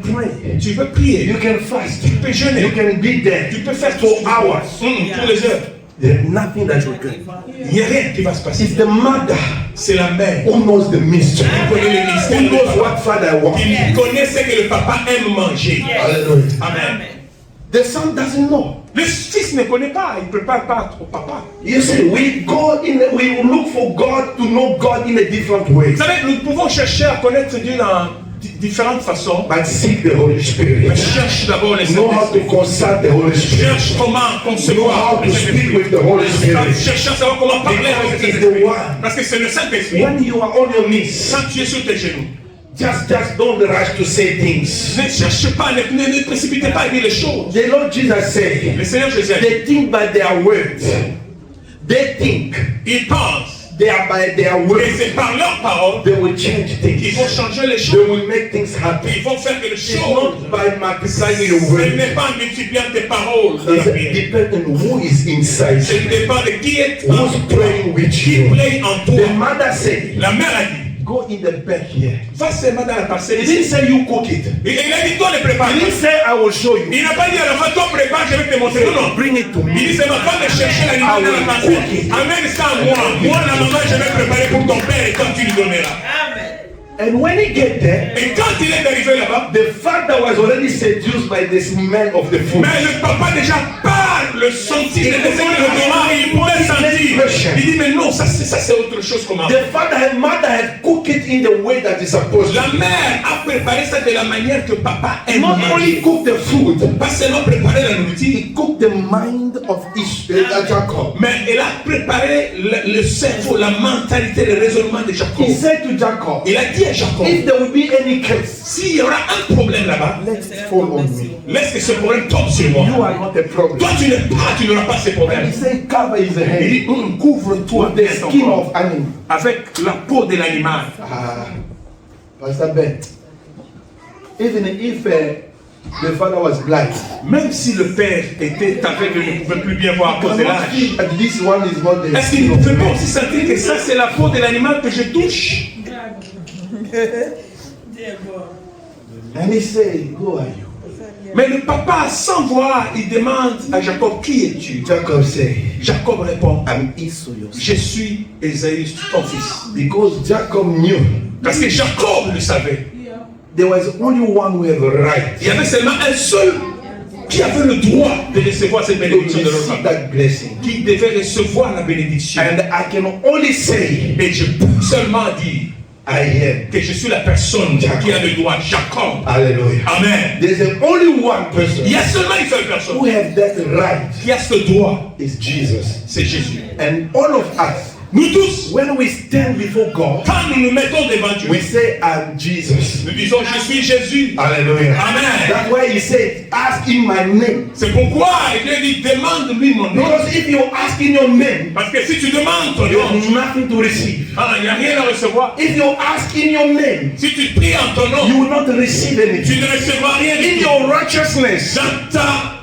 Pray. Tu peux prier. You can fast. Tu peux jeûner. You can be there. Tu peux faire for hours. Pour les heures. There's nothing that will get. Il n'y a rien qui va se passer. It's the mother C'est la mère. who knows the mystery. Qui connaît le mystère. Who knows what father wants. Qui connaît ce que le papa aime manger. Hallelujah. Amen. The son doesn't know. Le fils ne connaît pas. Il ne prépare pas au papa. You see, we look for God to know God in a different way. Vous savez, nous pouvons chercher à connaître Dieu dans différentes façons. But seek the Holy Spirit. Mais cherche d'abord les Know how to consult the Holy Spirit. Cherche comment Know concevoir how to speak with the Holy Spirit. Cherche à savoir comment parler avec Because le it's the Saint-Esprit. one. Parce que c'est le Saint-Esprit. When you are on your knees, Quand tu es sur tes genoux, just don't rush to say things. ne cherche pas, ne précipitez pas à dire les choses. The Lord Jesus said, Le Seigneur Jésus, they think by their words. They think ils pensent they are by their et words. c'est par leurs paroles They will change qu'ils things. vont changer les They choses. will make things happen. Ils vont faire que les It's choses. not by multiplying your Ce words. n'est pas en multipliant tes paroles dans la It prière. depends on who is inside Ce you. dépend de qui est en Who's toi. praying with Qui you. plaît en toi. The mother said, La mère a dit, go in the back here. va seulement dans la parcelle. He didn't say you cook it. Et il a dit, toi le prépare. He didn't say I will show you. Il n'a pas dit à la fin, toi prépare, je vais te montrer. Non, non. Bring it to Il dit, me. c'est ma femme de chercher l'animal dans la parcelle. Amène ça à moi. Moi, la maman, je vais préparer pour ton père et quand tu lui donneras. And when he get there, Et quand il est arrivé là-bas, the father was already seduced by the smell of the food. mais le papa déjà parle, le sentit, le moment, il pouvait sentir. Il dit, mais non, ça c'est autre chose comment. The mother had cooked it in the way that is supposed La to. mère a préparé ça de la manière que papa aime Not only manger. cook the food, Pas seulement préparer la nourriture, he cooked the mind of Jacob. mais elle a préparé le cerveau, la mentalité, le raisonnement de Jacob. He said to Jacob, Il a dit à Jacob, if there will be any case, s'il y aura un problème là-bas, let it fall on me. laisse que ce problème tombe sur moi. You are not a problem. Toi, tu n'auras pas ces And problèmes. he said, cover his Il head dit, couvre-toi with the skin of animal. avec la peau de l'animal. Pastor Ben, even if the father was blind, Même si le père était aveugle, il ne pouvait plus bien voir à cause de cannot l'âge. feel that this one is not the Est-ce qu'il skin ne of peut pas man. aussi sentir que ça, c'est la peau de l'animal que je touche? And he said, who are you? Mais le papa, sans voir, il demande à Jacob, qui es-tu? Jacob said, Jacob répond, I'm Esau, your son. je suis Ésaü, ton fils. Because Jacob knew Parce que Jacob le savait. there was only one who had the right Il y avait seulement un seul qui avait le droit de recevoir cette to bénédiction de leur receive papa. that blessing. Qui devait recevoir la bénédiction. And I can only say, Et je peux seulement dire I am. que je suis la personne qui a le droit, Jacob. Hallelujah. Amen. There's only one person Il y a seulement une seule personne who has that right. qui a ce droit, Is Jesus. c'est Jésus. And all of us, Nous tous, when we stand before God, quand nous nous mettons devant Dieu, we say, I'm Jesus. nous disons, je suis Jésus. Hallelujah. Amen. That's why he said, ask in my name. C'est pourquoi Dieu dit, demande-lui mon nom. Because if you ask in your name, Parce que si tu demandes ton you nom, have nothing to receive. il n'y a rien à recevoir. If you ask in your name, Si tu pries en ton nom, you will not receive tu anything. ne recevras rien In du tout. your righteousness, Dans ta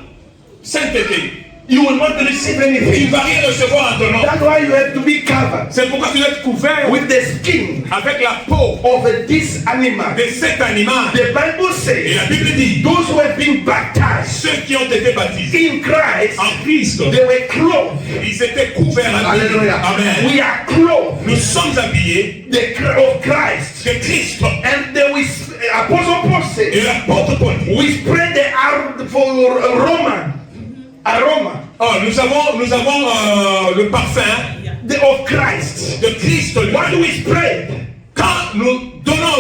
sainteté, you will not receive tu ne anything. vas rien recevoir en ton nom. That's why you have to be covered C'est pourquoi tu dois être couvert with the skin avec la peau of this animal. de cet animal. The Bible Et says, la Bible dit, those who have been baptized ceux qui ont été baptisés in Christ, en Christ, they were clothed. ils étaient couverts à vie. Hallelujah. Amen. We are clothed Nous sommes habillés of Christ. de Christ. And then we, Apostle Paul Et says, l'apôtre Paul dit, we spread the aroma. oh, nous avons le parfum Of Christ. de Christ. What do we spread? Quand nous donnons,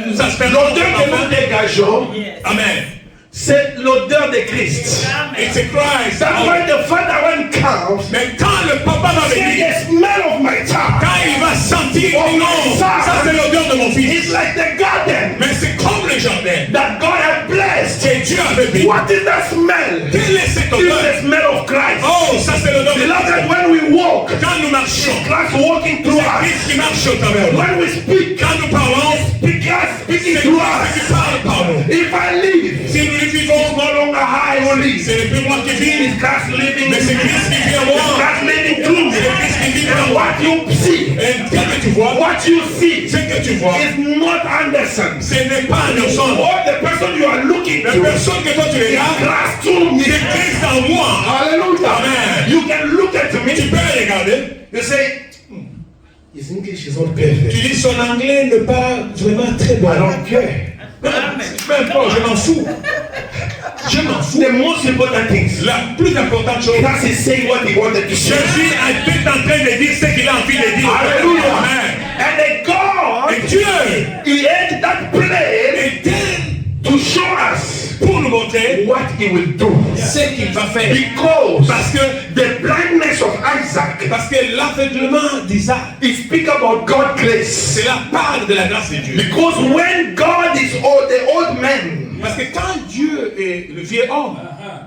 nous aspirons L'odeur que nous dégageons, Amen. c'est l'odeur de Christ. It's a Christ. That's why the Father when comes, Mais quand le papa va say venir, the smell of my child. quand il va sentir, Oh, non, my ça son. c'est l'odeur de mon It's fils. like the garden Mais c'est comme le jardin that God had blessed. que Dieu avait béni. What is that smell? Quelle est cette It's odeur? the smell of Christ. Oh, ça c'est l'odeur de Beloved, Christ. when we walk, Quand nous marchons, Christ walking through c'est us. Christ qui marche au travers de nous. When we speak, Quand nous parlons, Christ c'est speaking Christ through us. qui parle par nous. If I live, Si nous le vivons, no longer I, I who live. Ce n'est plus moi qui vis, It's Christ living mais in c'est me. Christ qui vit en It's moi. Christ living through me. C'est Christ qui vit en And moi. what you see, Et ce que tu vois, what you see ce que tu vois, is not Anderson. ce n'est pas Anderson. Or the person you are looking La to personne que toi tu is regardes, Christ through me. c'est Christ en moi. Hallelujah. Amen. You can look at Tu me. peux le regarder. You say, his English is not Tu perfect. dis son anglais n'est pas vraiment très bon. I don't care. Peu importe, je m'en fous. Je m'en fous. The most important things. La plus importante chose, Christ is saying what he wanted to je say. suis en train de dire ce qu'il a envie de dire. Hallelujah. Amen. And the God, Et Dieu he had that plan était to show us pour nous montrer what he will do. ce qu'il va faire. Because Parce que, the blindness of Isaac, parce que l'aveuglement d'Isaac, it speaks about God's grace. c'est la part de la grâce de Dieu. Because when God is old, the old man, Parce que quand Dieu est le vieux homme,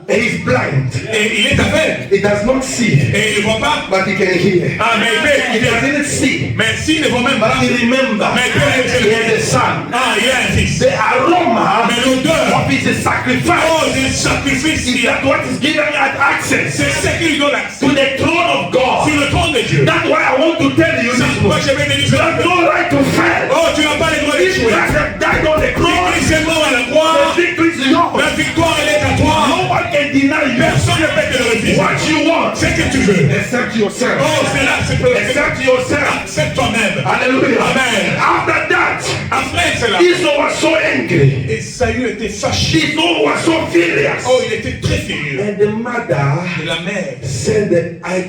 and he's blind, et il est aveugle, he does not see, et il ne voit pas, but he can hear. ah, mais He doesn't see, mais s'il ne voit même but pas, he remembers. mais He has a son. ah, il a un fils. The aroma Mais l'odeur, of his sacrifice oh, c'est le sacrifice, is that what is giving us access c'est ce qui lui donne l'accès to the throne of God. sur le trône de Dieu. That's why I want to tell you C'est this pourquoi morning. je vais te You dire, have no right to fail. oh, tu n'as pas le droit If d'échouer. Christ has died on the cross, Christ est mort à la croix, the victory is yours. la victoire elle est à toi. No one can deny you. Personne ne peut te le refuser. What you want, Ce que tu veux. accept yourself. Oh, c'est là, c'est pour Accept yourself. accepte toi-même. Hallelujah. Amen. After that, Après cela, Esau was so angry. Esaü était fâché. Esau was so furious. Oh, il était très furieux. And the mother Et la mère, sent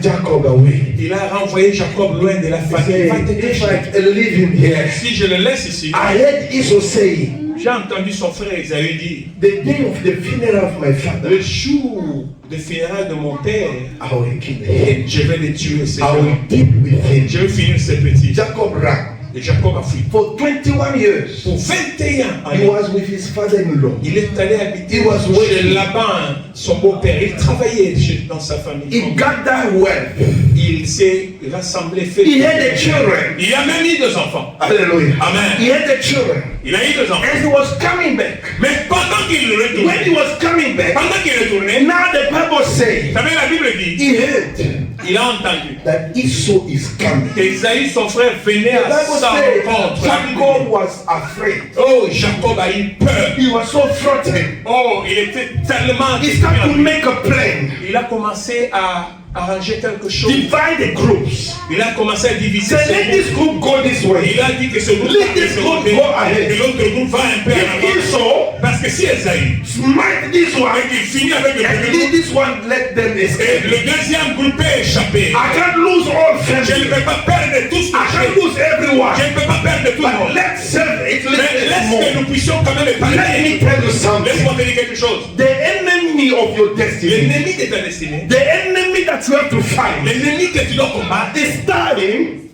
Jacob away. il a renvoyé Jacob loin de la He famille. Va said, te if cacher. I leave him here, Si je le laisse ici, I heard Esau saying, j'ai entendu son frère Esaü dire, the day of the funeral of my father, le jour de funérailles de mon père, I will kill him. je vais les tuer, ces I gens. will deal with him. Je vais finir ces petits. Jacob ran. Et Jacob a fui. For 21 years, Pour 21 he ans, was with his father-in-law. il est allé habiter He was chez working. Laban, son beau-père. Il travaillait dans sa famille. He gathered wealth. Il s'est rassemblé, fait. He had the children. Il a même eu 2 enfants. Hallelujah. Amen. He had the children. Il a eu 2 enfants. And he was coming back. Mais pendant qu'il When he retournait, was coming back, pendant qu'il retournait, now the Bible says vous savez, la Bible dit, he heard il a entendu that Esau is coming. qu'Esaü, son frère, venait The à Bible sa says rencontre. Jacob was afraid. Oh, Jacob a eu peur. He was so frightened. Oh, il était tellement He started to make a plan. Il a commencé à arranger quelque chose. Divide the groups. Il a commencé à diviser Say, ce let groupe. this group go this way. Il a dit que ce groupe Let this group go ahead. et l'autre groupe va un peu en If avant. Esau Parce que si Esaü smite this one, il finit avec le and premier leave groupe, this one, let them et escape. le deuxième groupe peut échapper. I can't lose all Je ne family. peux pas perdre tous I can't les lose everyone. Je ne peux pas perdre tout le But monde. let's serve it Mais laisse que more. nous puissions quand même Let parler. me tell you something. Laisse-moi te dire quelque chose. The enemy of your destiny, L'ennemi de ta destinée, the enemy that you have to fight, l'ennemi que tu dois combattre, is starting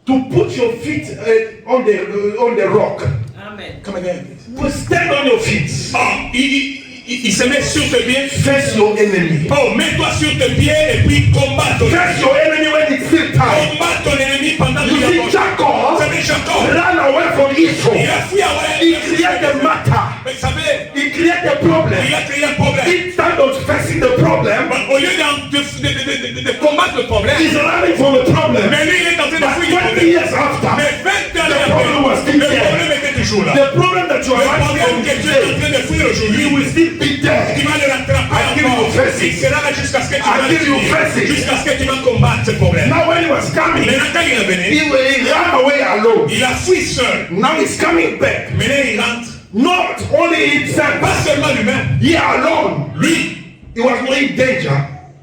to put your feet on the rock. Amen. come again, please. To stand on your feet. Oh, il se met sur tes pieds. Face your enemy. Oh, mets-toi sur tes pieds et puis combat ton Face your enemy when it's still time. Combat ton ennemi pendant You qu'il see, a Vous Jacob savez, Jacob, ran away from il Esau. a fui He avec. created a matter. Mais vous savez, He created a il problem. a créé un problème. Instead of facing the problem, Au lieu de combattre le problème, he's running from the problem. mais lui il est en train de But fuir le 20 problème. years after, Mais 20 ans the après, problem was still le there. problème était toujours là. The problem that you Le are running problème from que tu es en today, train de fuir aujourd'hui, he will still be tu there. vas le rattraper Until you encore. face it. Il sera là jusqu'à ce que tu vas Until you face it. jusqu'à ce que tu vas combattre ce problème. Now when he was coming, Maintenant quand il est venu, he ran away alone. il a fui seul. Now he's coming back. Maintenant il rentre. Not only himself, Pas seulement lui-même. he alone. Lui, He was not in danger.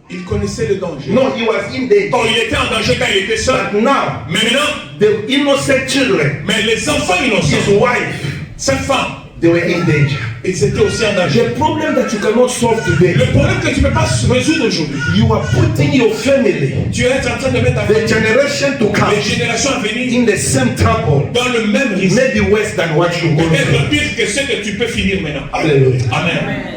il connaissait le danger. No, he was in danger. Oh, il était en danger quand il était seul. But now, Mais maintenant, the innocent children, mais les enfants his innocents, wife, cette femme, they were in danger. ils étaient aussi en danger. The problem that you cannot solve today, Le problème que tu ne peux pas résoudre aujourd'hui, you are putting your family, tu es en train de mettre the generation to come, les générations à venir in the same trouble, dans le même risque. maybe worse than what you go through. Peut-être pire que ce que tu peux finir maintenant. Hallelujah. Amen.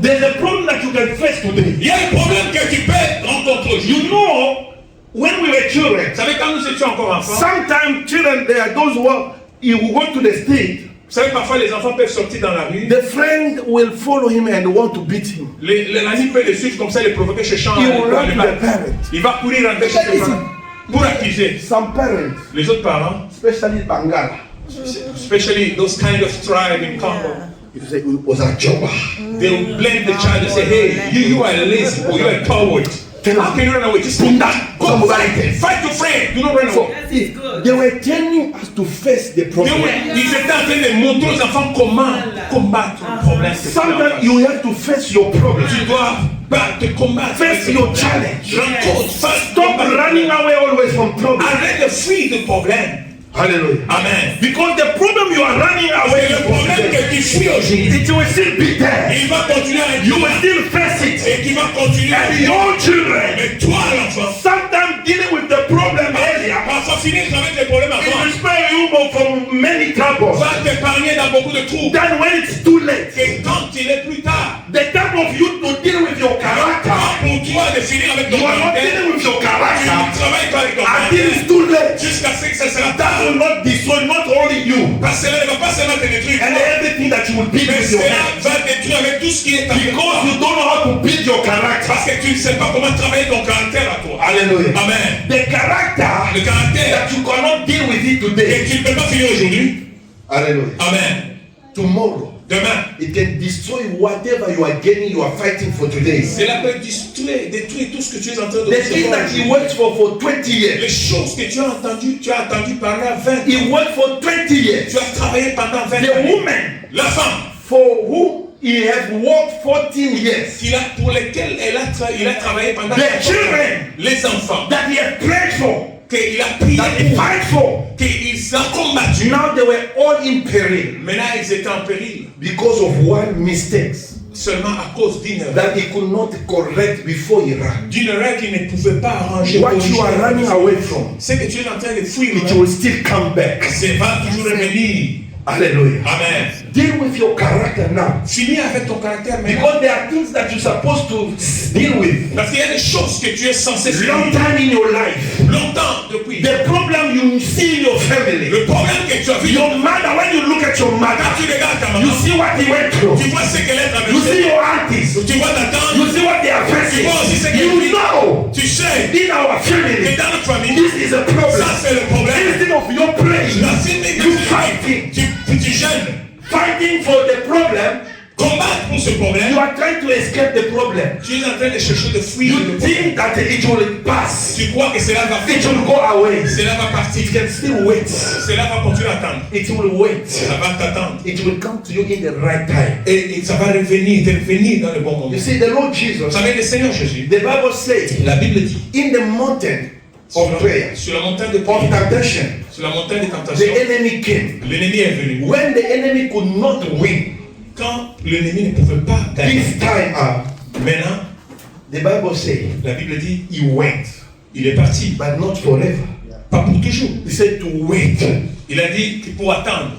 There's a problem that you can face today. Il y a un problème que tu peux rencontrer aujourd'hui. You know, when we were children, Vous savez, quand nous étions encore enfants, sometimes children, there are those who are, you will go to the street, Vous savez, parfois les enfants peuvent sortir dans la rue. The friend will follow him and want to beat him. L'ami peut le suivre comme ça, les provoquer chez Champ. He will run to the parents. Il va courir rentrer chez ses parents pour accuser. Some parents, Les autres parents, especially Bangala, especially those kind of tribe in Congo, you say it was a job. they will blame the child and say, hey, you are lazy or you are a coward. How can you run away? Just put that. Go fight. Fight your friend. Do not run So away. they were telling us to face the problem. Ils étaient en train de montrer aux enfants comment combattre le problème. Sometimes you have to face your problem. Tu dois te combattre. Face your challenge. Rencontre. Stop running away always from problems. Arrête de fuir le problème. Hallelujah. Amen. Because the problem you are running away C'est le from, problème que tu fuis aujourd'hui. it will still be there. Il va continuer à être You will là. still face it. Et qui va continuer à And être là. your children, Mais toi, l'enfant, sometimes dealing with the problem earlier, parfois finir avec les problèmes it avant. will spare you from many troubles. Va t'épargner dans beaucoup de troubles. Then when it's too late, Et quand il est plus tard, the time of you to deal with your character, pour toi de finir avec ton you are not caractère, dealing with your tu character ne travailles pas avec ton until caractère. it's too late. Jusqu'à ce que ça sera That tard. will not destroy not only you Parce que cela ne va pas seulement te détruire, and everything that you will build mais with your cela hands. va détruire avec tout ce qui est à Because you don't know how to build your character. Parce que tu ne sais pas comment travailler ton caractère à toi. Hallelujah. Amen. The character Le caractère that you cannot deal with it que today. tu ne peux pas finir aujourd'hui. Hallelujah. Amen. Tomorrow, Demain, it can destroy whatever you are gaining, you are fighting for today. cela peut détruire tout ce que tu es en train de The thing that he worked for 20 Les years. choses que tu as entendu parler à 20 ans. He worked for 20 years. Tu as travaillé pendant 20 The ans. woman La femme for whom he has worked 14 years. pour lesquelles il a travaillé pendant The 14 ans. children Les enfants that he had prayed for, qu'il a prié that he pour, fight for, qu'ils ont combattu. now they were all in peril Maintenant, ils étaient en péril. because of one mistake Seulement à cause d'une erreur. that he could not correct before he ran. D'une erreur qu'il ne pouvait pas arranger. What you are running away from, C'est que tu es en train de fuir. it will still come back. C'est va toujours revenir. Hallelujah. Amen. Deal with your character now. Finis avec ton caractère maintenant. Because there are things that you're supposed to deal with Parce qu'il y a des choses que tu es censé long finir. time in your life. Longtemps depuis. The problem you see in your family. Le problème que tu as vu. Your mother, when you look at your Quand mother, tu regardes ta you maman, see what he went through. tu vois ce qu'elle est You see traversée. your aunties. Tu vois ta tante. You see what they are facing. You know Tu sais in our que family dans notre famille, this is a problem. ça c'est le problème. Instead of your praying, La fille you fighting. tu gênes. Fighting for the problem, Combattre pour ce you problème. are trying to escape the problem. Tu es en train de chercher de fuir le You problème. think that it will pass. Tu crois que cela va It faire. will go away. Cela va partir. It can still wait. Cela va continuer à attendre. It will wait. Ça va t'attendre. It will come to you in the right time. Et ça va revenir dans le bon moment. You see, the Lord Vous Jesus, savez, le Seigneur Jésus, the Bible says, la Bible dit, in the mountain of prayer, sur la montagne de of prière, temptation, sur la montagne de the tentation, enemy came. l'ennemi est venu. When the enemy could not win, Quand l'ennemi ne pouvait pas gagner, this time up, maintenant, the Bible says, la Bible dit, he went, il est parti, but not forever. pas pour toujours. He said to wait, Il a dit que pour attendre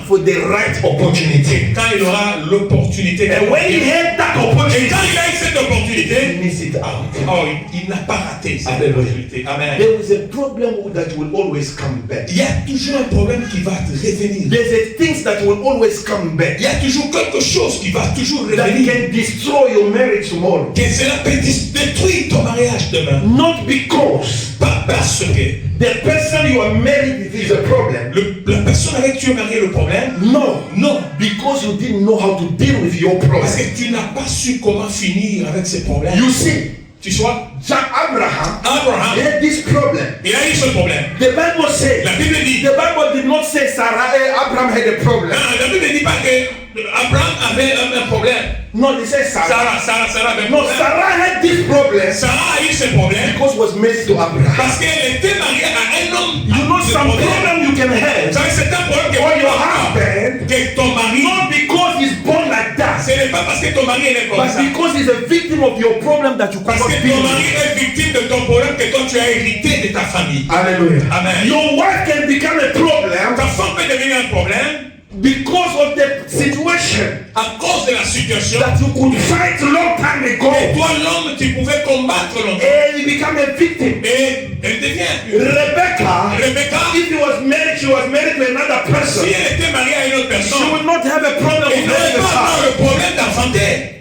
for the right opportunity. quand il aura l'opportunité. And when he had that Et opportunity, quand il a eu cette opportunité, he missed it out. oh, il n'a pas raté cette Alléluia. opportunité. Amen. There is a problem that will always come back. Il y a toujours un problème qui va te revenir. There's a things that will always come back. Il y a toujours quelque chose qui va toujours That revenir. can destroy your marriage tomorrow. Que cela peut détruire ton mariage demain. Not because Pas parce que the person you are married with is a problem. la personne avec qui tu es marié le problème. No. Non. Because you didn't know how to deal with your problem. Parce que tu n'as pas su comment finir avec ces problèmes. You see, Tu vois, Abraham Abraham, had this problem. il a eu ce problème. The Bible says, La Bible dit, the Bible did not say Abraham had a problem. la Bible ne dit pas que Abraham avait un problème. No, they say Sarah. Sarah avait un No, problème. Sarah had this problem Sarah a eu ce problème because was married to Abraham. parce qu'elle était mariée à un homme. You know Ce some problème. problem you can Vous have savez, c'est un problème que or your tu as. husband, Que ton mari, not because he's born like that, ce n'est pas parce que ton mari est né comme but ça. because he's a victim of your problem that you Parce cannot que deal ton mari with. est victime de ton problème que toi tu as hérité de ta famille. Hallelujah. Amen. Your wife can become a problem Ta femme peut devenir un problème because of the situation à cause de la situation, that you could fight long time ago, et toi l'homme tu pouvais combattre longtemps, and you become a victim. et elle devient Rebecca, Rebecca. if she was married to another person, Si elle était mariée à une autre she personne, would not have a problem elle with n'aurait having a pas avoir child. le problème d'enfanter.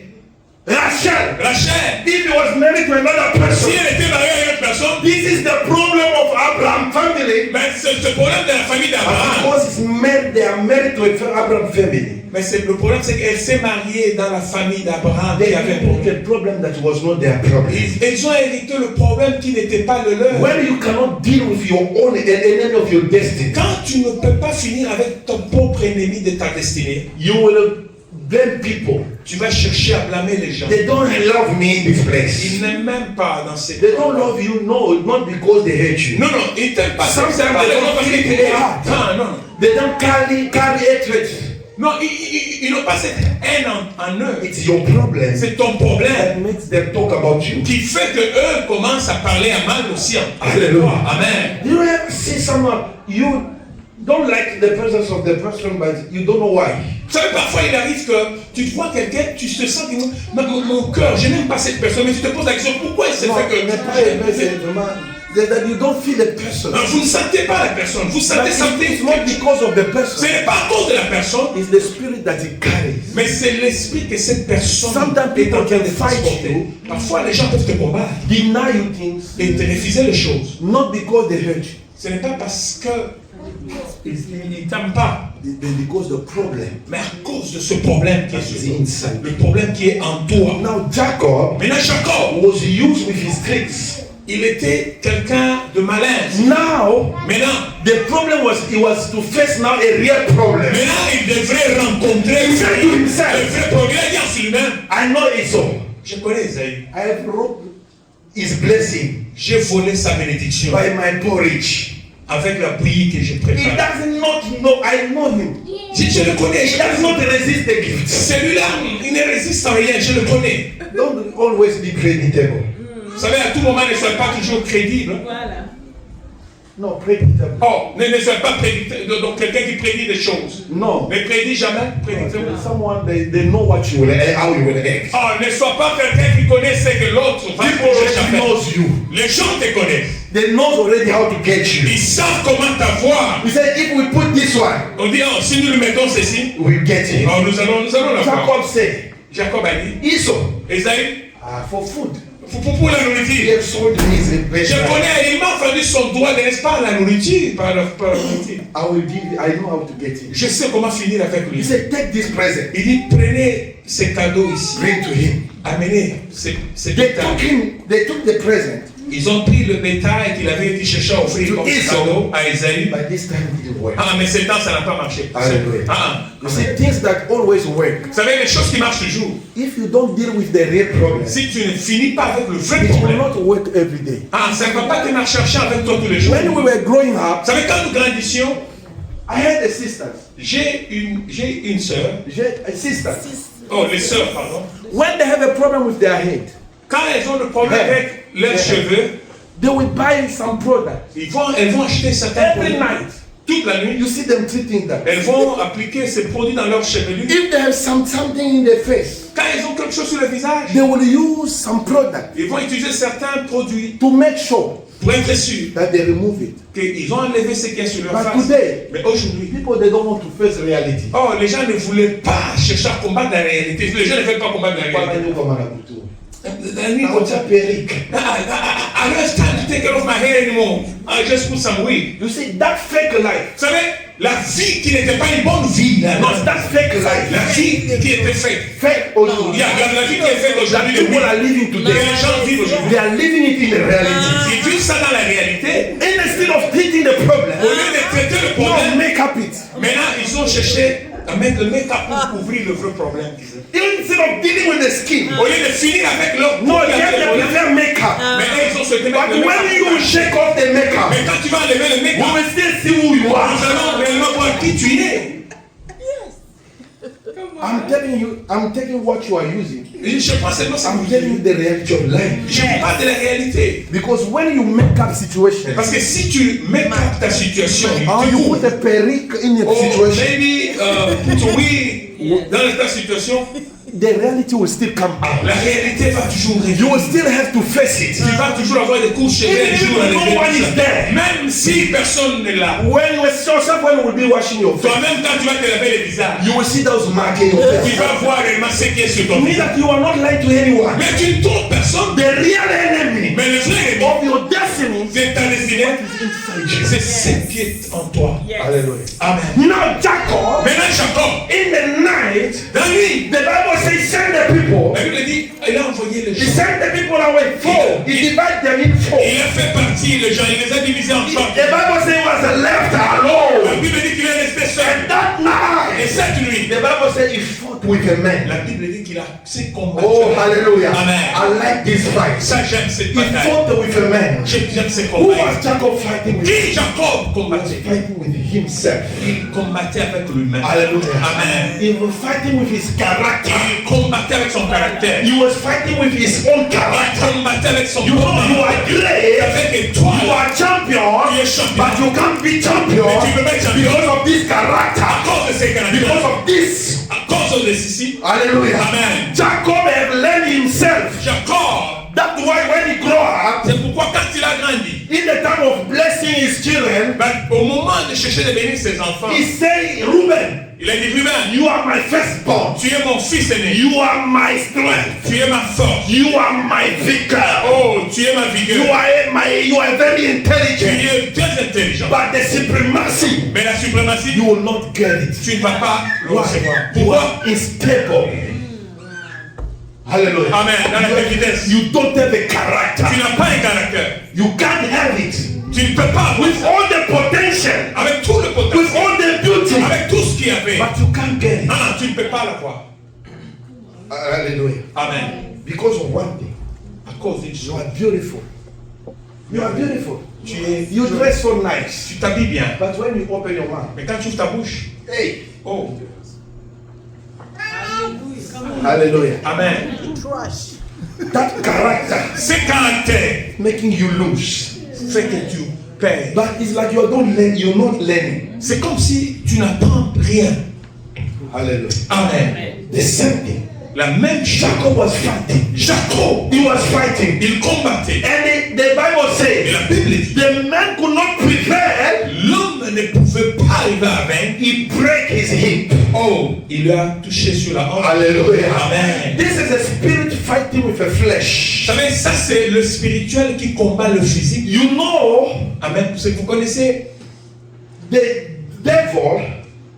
Rachel, if he was married to another si person, elle était mariée à une autre personne, this is the problem of Abraham family. mais c'est le problème de la famille d'Abraham. Because they are married to Abraham family. Mais le problème, c'est qu'elle s'est mariée dans la famille d'Abraham They qui avait un inherited problème. a problem that was not their problem. Ils ont hérité le problème qui n'était pas le leur. When you cannot deal with your own enemy of your destiny, Quand tu ne peux pas finir avec ton propre ennemi de ta destinée, you will blame people. tu vas chercher à blâmer les gens. They don't love me in this place. Ils n'aiment même pas dans ces They don't love you, no, not because they hate you. Non, non, ils t'aiment pas. Sometimes C'est pas they les gens don't parce feel qu'ils it in their heart. Ah, non. They don't carry hatred. Non, ils n'ont pas cette haine en eux. It's your problem C'est ton problème that makes them talk about you. qui fait que eux commencent à parler à mal aussi. Hallelujah. Amen. You ever see someone, you don't like the presence of the person, but you don't know why. Vous savez, parfois il arrive que tu vois quelqu'un, tu te sens que mon cœur, je n'aime pas cette personne, mais tu te poses la question, pourquoi c'est fait que... That you don't feel the person. Non, vous ne sentez pas la personne, vous sentez It's not because of the Ce person. n'est pas à cause de la personne, It's the spirit that he carries. mais c'est l'esprit que cette personne Sometimes est en people train can de fight transporter. you. Parfois les gens peuvent te combattre Deny you things, et te refuser les choses. not because they hurt you, Ce n'est pas parce qu'ils ne t'aiment pas, but because the problem mais à cause de ce problème qui est is sur toi. inside. Le problème qui est en toi. Now Jacob Maintenant Jacob, was used with his tricks. il était quelqu'un de malin. Now Maintenant, the problem was he was to face now a real problem. Maintenant, il devrait rencontrer He said to himself, le vrai problème. Il a dit en sur lui-même, I know Esau. je connais Esaïe. I have robbed his blessing J'ai volé sa bénédiction by my porridge. avec la bouillie que j'ai He préparée. does not know. I know him. Je le connais. He does not resist the gift. Celui-là, il ne résiste à rien. Je le connais. Don't always be predictable. Vous savez, à tout moment, ne soyez pas toujours crédible. Voilà. No, predictable. Oh, ne soyez pas donc quelqu'un qui prédit des choses. No. Ne prédit jamais. Prédictable. Someone they know what you will, how you will act. Oh, ne sois pas quelqu'un qui connaît ce que l'autre va People already faire. knows you. Les gens te connaissent. They know already how to get you. Ils savent comment t'avoir. He said, if we put this one, On dit, oh, si nous lui mettons ceci, we'll get him. oh, nous allons l'avoir. Jacob said, Jacob a dit, Esau, Esaïe, for food. pour la He nourriture. have sold his Je investment. connais, il m'a vendu son droit, n'est-ce pas, la nourriture, par la nourriture. I will give. I know how to get him. Je sais comment finir avec He lui. said, take this present, Il dit, prenez ces cadeaux ici, bring to him. amenez ces They bétails. took him. They took the present. Ils ont pris le bétail qu'il avait été chercher à offrir comme cadeau à Esaïe. But this time it didn't work. Ah, mais ces temps, ça n'a pas marché. Hallelujah. Ah, You see, things that always work. vous savez, les choses qui marchent toujours, If you don't deal with the real problem, si tu ne finis pas avec le vrai it will problème, not work every day. ah, ça ne va pas te marcher avec toi tous les jours. When we were growing up, Vous savez, quand nous grandissions, I had a sister. j'ai une sœur. A sister. Oh, les sœurs, pardon. When they have a problem with their head, Quand elles ont le problème Hey. avec leurs Hey. cheveux, they will buy some product. elles vont acheter certains Every produits. night, Toute la nuit, you see them treating that. elles vont appliquer ces produits dans leurs chevelures. If they have something in their face, Quand elles ont quelque chose sur le visage, they will use some product ils vont utiliser certains produits to make sure pour être sûrs that they remove it. qu'ils ont enlevé ce qu'il y a sur leur But face. today, Mais aujourd'hui, people they don't want to face reality. oh, les gens ne voulaient pas chercher à combattre la réalité. Les gens ne veulent pas combattre la réalité. La nuit, comme ça. I don't have time to take care of my hair anymore. I just put some wig. You see, that fake life. Vous savez, la vie qui n'était pas une bonne vie, là, No, that fake life. la vie qui était faite. Fake Il y aujourd'hui. a la vie qui est faite That aujourd'hui. people are living Que today. les gens vivent aujourd'hui. They are living it in the reality. Ils vivent ça dans la réalité. And instead of treating the problem, Au lieu de traiter le no, problème, make up it. maintenant ils ont cherché à mettre le make-up pour couvrir le vrai problème qu'ils ont. Instead of dealing with the skin, Au lieu de finir avec leur no, couple, they avec le have problème, prefer makeup. maintenant ils ont souhaité mettre But le when you make-up. shake off the makeup, Mais quand tu vas enlever le we make-up, will still see who you nous are. allons réellement voir qui tu es. I'm telling you, I'm taking what you are using. Je pense seulement ça. I'm telling you the reality of life. Je vous parle de la réalité. Because when you make up situations, Parce que si tu make-up ta situation, or tu you couvres. put a perique in a Or situation, maybe put a wig dans ta situation, the reality will still come out. la réalité va toujours You revenir. will still have to face it. Tu vas toujours avoir des coups chez Even un if jour à no one is there. même si personne n'est là. When someone will be washing your face, Toi-même, quand tu vas te laver le visage, you will see those marks in your tu face. vas voir réellement ce qui est sur ton Mean visage. that you are not lying to anyone. Mais tu ne trompes personne. The real enemy Mais le vrai ennemi, of your destiny c'est ta destinée. is inside you. C'est ce qui est en toi. Hallelujah. Amen. Now Jacob, Maintenant, Jacob, in the night, dans la nuit, the Bible says send the people. la Bible dit, il a envoyé les He gens. sent the people away. Four. He divided them in four. Il a fait partie, les gens, il les a divisés en The trois. Bible says he was left La alone. Bible dit qu'il est resté seul. And that night, Et cette nuit, the Bible says he fought with a man. la Bible dit qu'il a s'est combattu. Oh, hallelujah. Amen. I like this fight. Ça, j'aime cette He bataille. fought with a man. J'aime ces Who combats. was Jacob fighting with? Qui Jacob He was combattait? fighting with himself. Il combattait avec lui-même. Hallelujah. Amen. He was fighting with his character. Il combattait avec son caractère. He was fighting with his own Il character. combattait avec son You know you are great. avec You étoile. are champion. Tu es champion. But you can't be champion Mais tu peux pas être champion. because of this À character. cause de ses Because caractères. of this. À cause de ceci. Hallelujah. Amen. Jacob had learned himself. Jacob, That's why when he grew up, c'est pourquoi quand il a grandi, in the time of blessing his children, au moment de chercher de bénir ses enfants, he said, Reuben, il a dit lui-même, you are my firstborn. tu es mon fils aîné, You are my strength. tu es ma force, You are my vicar. oh, tu es ma You vigueur, are very tu intelligent. es très intelligent. But the supremacy, Mais la suprématie, you will not get it. tu ne vas pas le Why? recevoir. You Pourquoi? are unstable. Hallelujah. Amen. Dans la vitesse, You don't have a character. tu n'as pas un caractère. You can't have it. Tu ne peux pas avoir With ça. all the potential, Avec tout le with potentiel, all the beauty, avec tout ce qu'il y avait. but you can't get it. Ah, tu ne peux pas l'avoir. Hallelujah. Amen. Because of one thing. À cause d'une You chose. are beautiful. You are beautiful. Tu es, You dress so nice. tu t'habilles bien. But when you open your mouth, Mais quand tu ouvres ta bouche, hey, oh, hallelujah. amen. That character Ces caractères making you lose. fait que tu perds. But it's like you're not learning. C'est comme si tu n'apprends rien. Hallelujah. Amen. The same thing. La même chose. Jacob was fighting. Jacob, He was fighting. il combattait. And the Bible Et says la Bible dit, the man could not prevail. l'homme ne pouvait pas arriver à vaincre. He break his hip. Oh, il lui a touché sur la hanche. Hallelujah. Amen. This is a spirit fighting with a flesh. Vous savez, ça c'est le spirituel qui combat le physique. You know, Amen. C'est que vous connaissez, the devil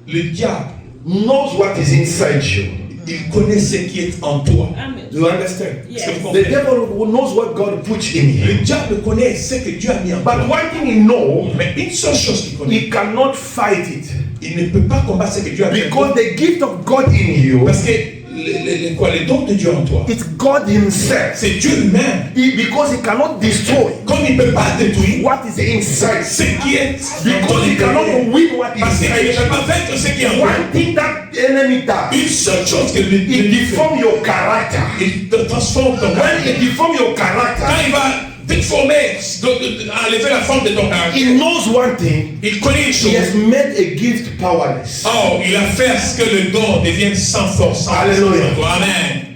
le diable, knows what is inside you. il connaît ce qui est en toi. Do you understand? Est-ce que vous The comprenez? devil knows what God put in Le him. diable connaît ce que Dieu a mis en toi. But one thing he knows, Mais une seule chose qu'il connaît, he cannot fight it. il ne peut pas combattre ce que Dieu a mis en toi. Because the gift of God in you, Parce que les dons de Dieu en toi, it's God himself. c'est Dieu lui-même. Because he cannot destroy Comme il ne peut pas détruire what is inside. ce qui est Because he cannot win what is parce qu'il ne inside. peut pas vaincre ce qui est en toi. One thing that the enemy does, Une seule chose que le it diable fait, deform your character. il te transforme ton When caractère. it deform your character, Quand il va déformer, enlever la forme de ton caractère, he knows one thing. il connaît une He has chose. made a gift powerless. Oh, il a fait à ce que le don devienne sans force. Sans Alléluia. force. Amen.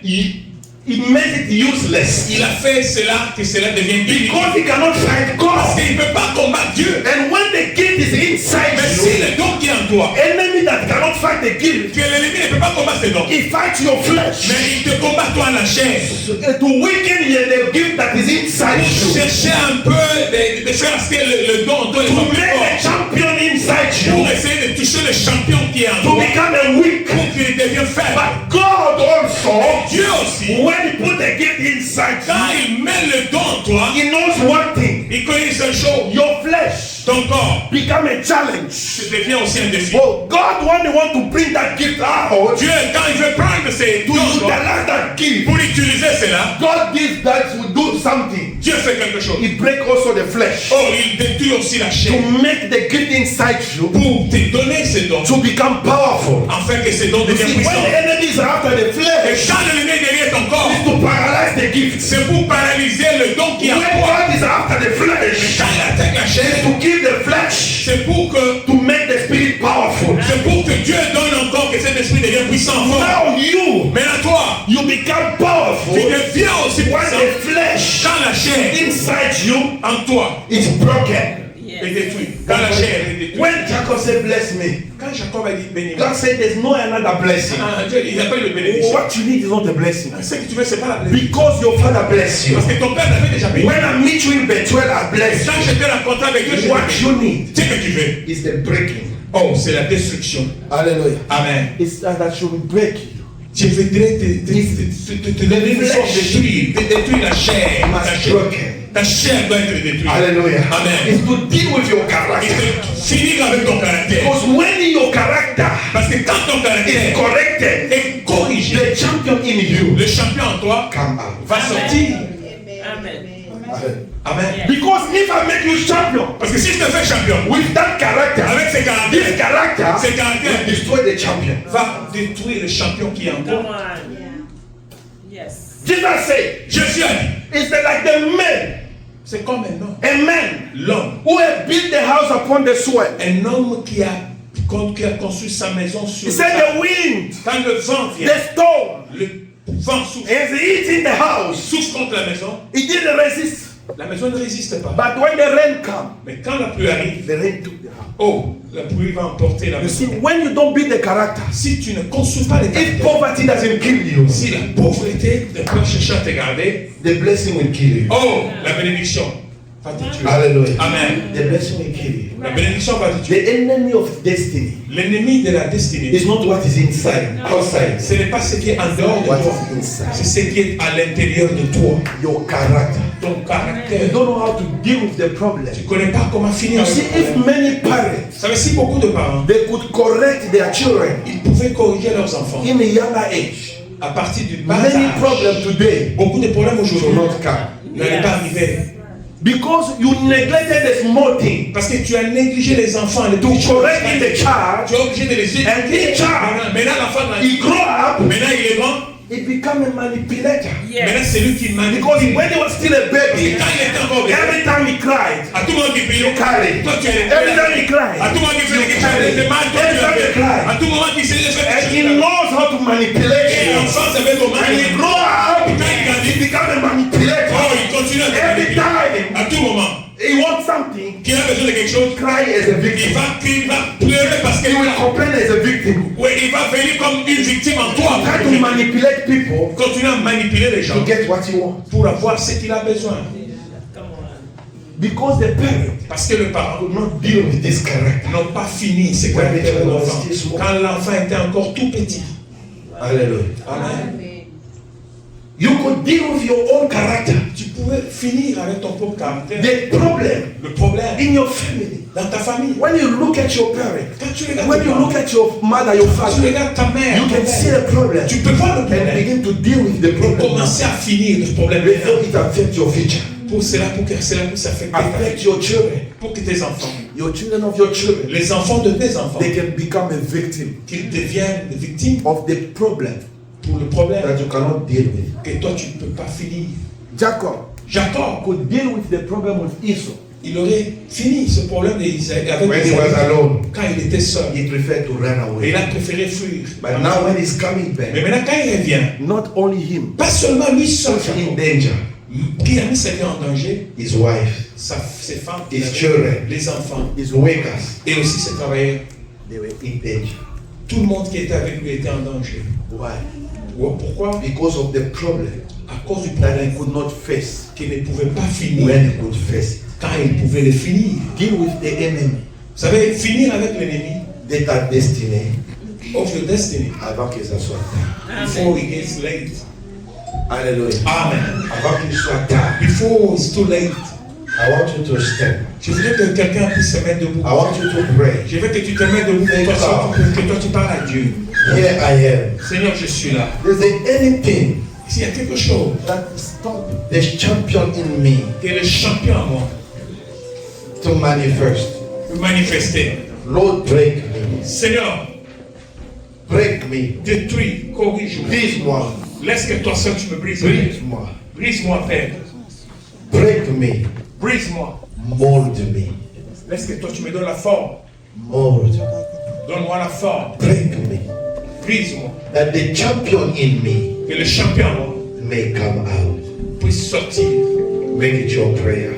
He made it useless. Il a fait cela que cela devienne inutile. Because he cannot fight Parce God. qu'il ne peut pas combattre Dieu. And when the gift is inside Mais si you, le don qui est en toi, enemy that cannot fight the gift, que l'ennemi ne peut pas combattre ce don, he fights your flesh. mais il te combat toi en la chair. To weaken the gift that is inside Pour you. chercher un peu de faire ce que le don en toi est To plus make a fort. champion inside Pour you. essayer de toucher le champion qui est en To toi. become a weak. Pour qu'il devienne faible. But God also, Dieu aussi, when he put the gift inside quand you, il met le don en toi, he knows one thing. il connaît une seule chose. Your flesh Ton corps become a challenge. devient aussi un défi. Well, God when he want to bring that gift out, Dieu, quand il veut prendre ses to dons en toi, utilize that gift, pour utiliser c'est là. God did that to do something. Dieu fait quelque chose. He break also the flesh. Oh, il détruit aussi la chair. To make the gift inside you. Pour te donner ces dons. To become powerful. Afin que ces dons deviennent puissants. When the enemies are after the Et flesh. quand l'ennemi est derrière ton corps. Is to paralyze the gift. C'est pour paralyser le don qui est en When toi. God is after the flesh. Quand il attaque la chair. To kill the flesh. C'est pour que. To make the spirit powerful. C'est pour que Dieu donne encore que cet esprit devienne puissant. Now you. Mais à toi. You become powerful. Tu deviens aussi when puissant. the flesh. Quand la chair. Inside you. En toi. Is broken. Et détruit. Quand la chair est détruite. When Jacob said bless me. Quand Jacob a dit bénis. God said there's no another blessing. Dieu, il n'y a pas eu de bénédiction. What you need is not the blessing. Ce que tu veux, c'est pas la bénédiction. Because your father bless you. Parce que ton père t'avait déjà béni. When I meet you in Bethel, I bless Quand you. j'étais rencontré avec Dieu, What you need ce que tu veux, is the breaking. oh, c'est la destruction. Hallelujah. Amen. It's that should break you. Je voudrais te donner une force de détruire la chair. Ta chair doit être détruite. Hallelujah. Amen. It's to deal with your character. Finir avec ton caractère. Because when your character Parce que quand ton caractère is corrected, est corrigé, the champion in you le champion en toi come out. va sortir. Amen. Amen. Because if I make you champion, Parce que si je te fais champion, with that character, avec ces this caractères, character ces caractères will destroy the champion. va détruire le champion qui est en Come toi. on. Yes. Jesus said, Jésus a dit, it's like the man, c'est comme un homme. a man L'homme. who had built the house upon the soil. Un homme qui a construit sa maison sur He le said sable. the wind, Quand le vent vient, the storm, le vent souffle, is eating the house. souffle contre la maison. It didn't resist. La maison ne résiste pas. But when the rain comes, Mais quand la pluie arrive, the rain took the house. oh, la pluie va emporter la You see, maison. when you don't build the character, Si tu ne construis pas les if caractères, poverty doesn't kill you, si la pauvreté ne peut chercher à te garder, the blessing will kill you. oh, la bénédiction va te tuer. Hallelujah. Amen. The blessing will kill you. La bénédiction va te tuer. The enemy of destiny L'ennemi de la destinée, is not what is inside, outside. ce n'est pas ce qui est en dehors de What toi, is inside. c'est ce qui est à l'intérieur de toi. Your character. Ton You caractère. don't know how to deal with the problem. Tu ne connais pas comment finir You avec see, le if problème. many parents Vous savez, si beaucoup de parents, they could correct their children ils pouvaient corriger leurs enfants in a younger age, à partir du bas many âge. problems today Beaucoup de problèmes will aujourd'hui not come. n'allaient pas arriver. Because you neglected the small thing Parce que tu as négligé les enfants, les to petits choses. correct in the child. Tu es obligé de les And this child, Maintenant, l'enfant, he grow up, maintenant, il est grand. he become a manipulator. Maintenant, Yes. c'est lui qui manipule. Because when he was still a Parce que baby, quand il était encore bébé, every time he cried, à tout le monde qui prie, you carry. toi tu es Every time he à cried, tout le monde qui fait you quelque chose carry. de mal, toi Every tu time he le fais. cried. À tout moment qu'il sait faire And he quelque chose. knows how to manipulate Et you. l'enfant savait comment. And he grow up, he become a manipulator. Oh, il continue à te Every manipuler. time À tout moment he wants something, qu'il a besoin de quelque chose, cry as a il victim. va pleurer parce He qu'il will complain as a victim. oui, il va venir comme une victime en toi. Try to manipulate people Continue à manipuler les gens to get what he wants. pour avoir ce qu'il a besoin. Come on. Because the parent Parce que le parent could not deal with this character. n'ont pas fini ses Ouais, mais caractères tu de vois, l'enfant. c'est small. Quand l'enfant était encore tout petit. Hallelujah. Amen. You could deal with your own character. Tu pouvais finir avec ton propre caractère. The problem Le problème in your family. dans ta famille. When you look at your parent, Quand tu regardes when tes you parents, look at your mother, your tu father, regardes ta mère, you ton can see père, the problem tu peux voir le and problème begin to deal with the et problem commencer à finir le problème before it affects your future. pour cela, pour que cela puisse affecter ta vie, Affect your children, pour que tes enfants, your children of your children. les enfants de tes enfants, They can become a victim qu'ils deviennent des victimes of the problem pour le problème that you cannot deal with. que toi tu ne peux pas finir. Jacob Jacob, could deal with the problem with Esau. il aurait fini ce problème d'Isaac avec When he Isaac was alone, quand il était seul. he preferred to run Et away. il a préféré fuir. But now when he's coming Mais back, maintenant, quand il revient, not only him, pas seulement lui seul, also in danger, qui a mis sa vie en danger, his wife, ses femmes, his children, les enfants, his workers, et aussi ses travailleurs. they were in danger. Tout le monde qui était avec lui était en danger. Why? Pourquoi? Because of the problem À cause du that problème he could not face qu'il ne pouvait pas finir when he could face it. quand il pouvait le finir. Deal with the enemy, Vous savez, finir avec l'ennemi de ta destinée, of your destiny avant que ça soit tard. before it gets late. Alléluia. Amen. Avant qu'il soit tard. Before it's too late. I want you to stand. Je voudrais que quelqu'un puisse se mettre debout. I want you to pray. Je veux que tu te mettes debout pour toi, que toi tu parles à Dieu. Here I am. Seigneur, je suis là. There's anything S'il y a quelque chose that stop the champion in me qui est le champion en moi, to manifest. de manifester. Lord, break me. Seigneur, Break me. détruis, corrige-moi. Brise-moi. Laisse que toi seul tu me brises. Brise-moi. Brise-moi, Père. Break me. Brise-moi. Mold me. Laisse que toi tu me donnes la forme. Mold. Donne-moi la forme. Break me. Brise-moi. That the champion in me Que le champion en moi may come out. puisse sortir. Make it your prayer.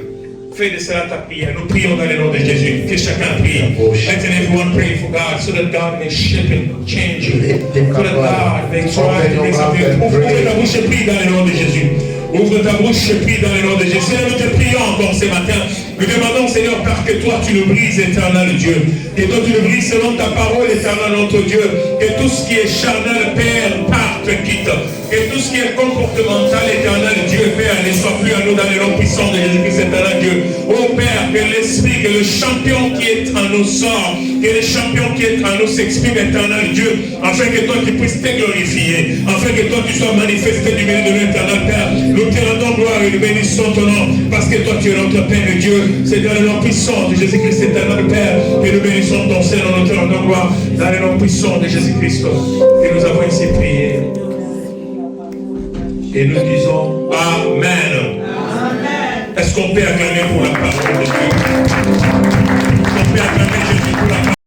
Fais de cela ta prière. Nous prions dans le nom de Jésus. Que chacun prie. Let everyone pray for God so that God may shape and change you. So that God may try to make something. Ouvre ta bouche et prie dans le nom de Jésus. Ouvre ta bouche et prie dans le nom de Jésus. Seigneur, nous te prions encore ce matin. Nous demandons, Seigneur, parce que toi tu nous brises, éternel Dieu. Que toi tu nous brises selon ta parole, éternel notre Dieu. Que tout ce qui est charnel, Père, parte, quitte. Que tout ce qui est comportemental, éternel Dieu, Père, ne soit plus à nous dans le nom puissant de Jésus-Christ, éternel Dieu. Oh Père, que l'esprit, que le champion qui est en nous sort, que le champion qui est en nous s'exprime, éternel Dieu, afin que toi tu puisses te glorifier, afin que toi tu sois manifesté du milieu de l'éternel Père. Nous te rendons gloire et nous bénissons ton nom, parce que toi tu es notre Père et Dieu. C'est dans le nom puissant de Jésus-Christ, éternel Père, que nous bénissons ton Seigneur, nous te rendons gloire, dans le nom puissant de Jésus-Christ, que nous avons ici prié. Et nous disons Amen. Amen. Est-ce qu'on peut acclamer pour la parole de Dieu? On peut acclamer Jésus pour la parole.